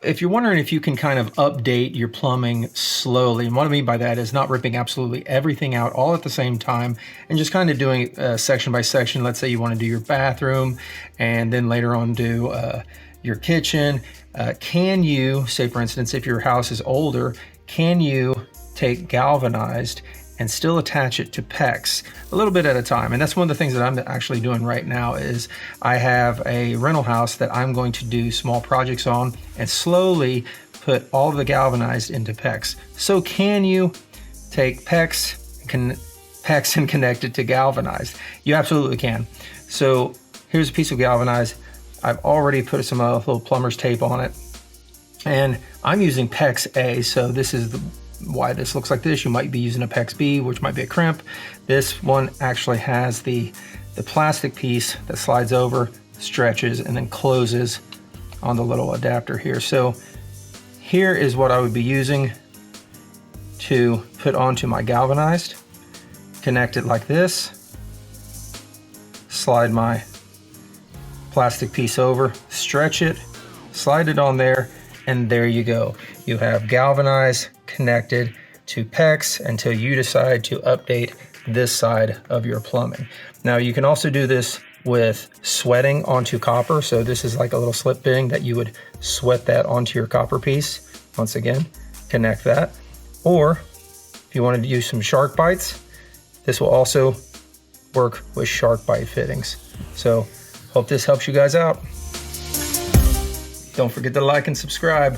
If you're wondering if you can kind of update your plumbing slowly, and what I mean by that is not ripping absolutely everything out all at the same time and just kind of doing section by section. Let's say you want to do your bathroom and then later on do your kitchen. Can you, say for instance, if your house is older, can you take galvanized and still attach it to PEX a little bit at a time? And that's one of the things that I'm actually doing right now is I have a rental house that I'm going to do small projects on and slowly put all of the galvanized into PEX. So can you take PEX and connect it to galvanized? You absolutely can. So here's a piece of galvanized. I've already put some little plumber's tape on it, and I'm using PEX-A, so this is why this looks like this. You might be using a PEX-B, which might be a crimp. This one actually has the plastic piece that slides over, stretches, and then closes on the little adapter here. So here is what I would be using to put onto my galvanized. Connect it like this, slide my plastic piece over, stretch it, slide it on there, and there you go. You have galvanized connected to PEX until you decide to update this side of your plumbing. Now you can also do this with sweating onto copper. So this is like a little slip fitting that you would sweat that onto your copper piece. Once again, connect that. Or if you wanted to use some shark bites, this will also work with shark bite fittings. So hope this helps you guys out. Don't forget to like and subscribe.